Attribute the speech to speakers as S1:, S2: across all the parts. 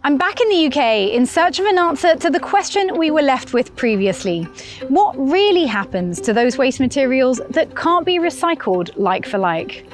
S1: I'm back in the UK in search of an answer to the question we were left with previously. What really happens to those waste materials that can't be recycled like for like?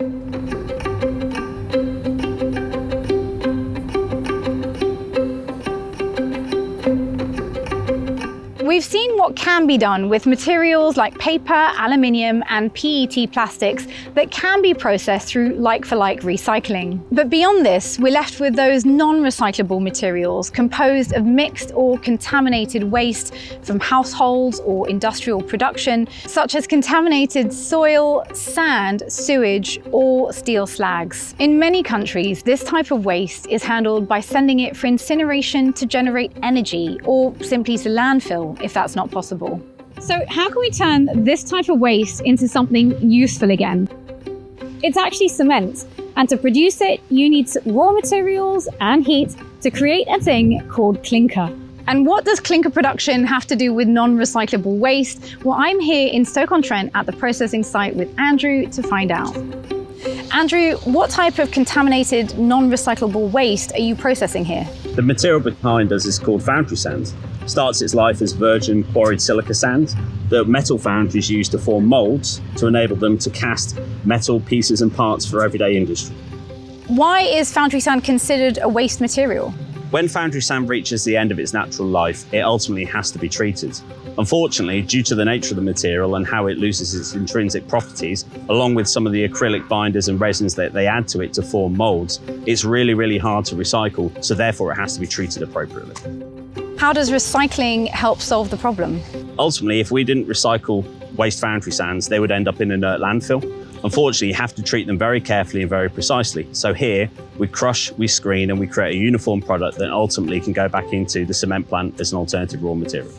S1: We've seen what can be done with materials like paper, aluminium, and PET plastics that can be processed through like-for-like recycling. But beyond this, we're left with those non-recyclable materials composed of mixed or contaminated waste from households or industrial production, such as contaminated soil, sand, sewage, or steel slags. In many countries, this type of waste is handled by sending it for incineration to generate energy, or simply to landfill, if that's not possible. So how can we turn this type of waste into something useful again? It's actually cement, and to produce it, you need raw materials and heat to create a thing called clinker. And what does clinker production have to do with non-recyclable waste? Well, I'm here in Stoke-on-Trent at the processing site with Andrew to find out. Andrew, what type of contaminated non-recyclable waste are you processing here?
S2: The material behind us is called foundry sand. Starts its life as virgin quarried silica sand that metal foundries use to form moulds to enable them to cast metal pieces and parts for everyday industry.
S1: Why is foundry sand considered a waste material?
S2: When foundry sand reaches the end of its natural life, it ultimately has to be treated. Unfortunately, due to the nature of the material and how it loses its intrinsic properties, along with some of the acrylic binders and resins that they add to it to form moulds, it's really hard to recycle, so therefore it has to be treated appropriately.
S1: How does recycling help solve the problem?
S2: Ultimately, if we didn't recycle waste foundry sands, they would end up in an inert landfill. Unfortunately, you have to treat them very carefully and very precisely. So here, we crush, we screen, and we create a uniform product that ultimately can go back into the cement plant as an alternative raw material.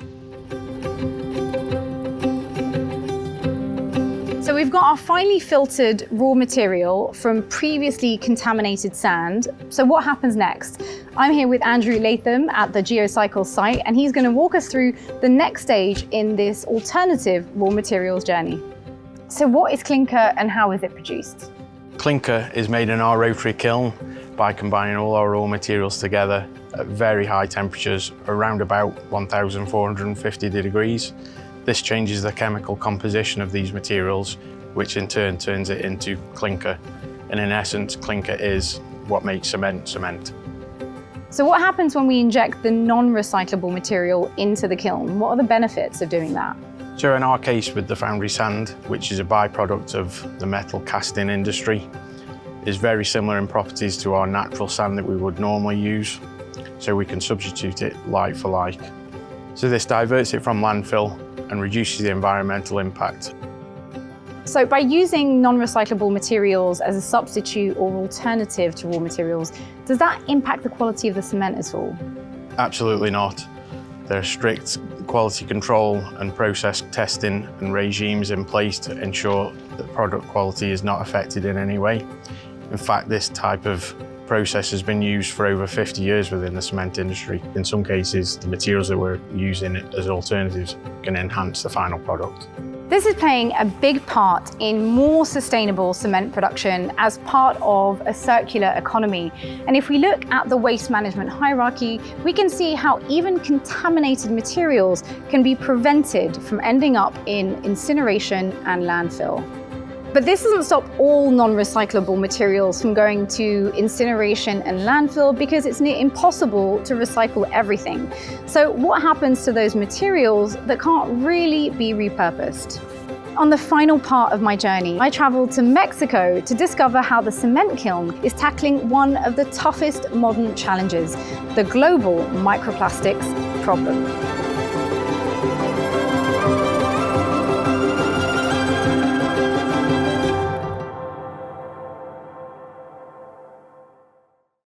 S1: So we've got our finely filtered raw material from previously contaminated sand. So what happens next? I'm here with Andrew Latham at the Geocycle site, and he's going to walk us through the next stage in this alternative raw materials journey. So what is clinker and how is it produced?
S3: Clinker is made in our rotary kiln by combining all our raw materials together at very high temperatures, around about 1,450 degrees. This changes the chemical composition of these materials, which in turn turns it into clinker. And in essence, clinker is what makes cement cement.
S1: So what happens when we inject the non-recyclable material into the kiln? What are the benefits of doing that?
S3: So in our case with the foundry sand, which is a byproduct of the metal casting industry, is very similar in properties to our natural sand that we would normally use. So we can substitute it like for like. So this diverts it from landfill and reduces the environmental impact.
S1: So by using non-recyclable materials as a substitute or alternative to raw materials, does that impact the quality of the cement at all?
S3: Absolutely not. There are strict quality control and process testing and regimes in place to ensure that product quality is not affected in any way. In fact, this type of process has been used for over 50 years within the cement industry. In some cases, the materials that we're using as alternatives can enhance the final product.
S1: This is playing a big part in more sustainable cement production as part of a circular economy. And if we look at the waste management hierarchy, we can see how even contaminated materials can be prevented from ending up in incineration and landfill. But this doesn't stop all non-recyclable materials from going to incineration and landfill because it's near impossible to recycle everything. So what happens to those materials that can't really be repurposed? On the final part of my journey, I traveled to Mexico to discover how the cement kiln is tackling one of the toughest modern challenges, the global microplastics problem.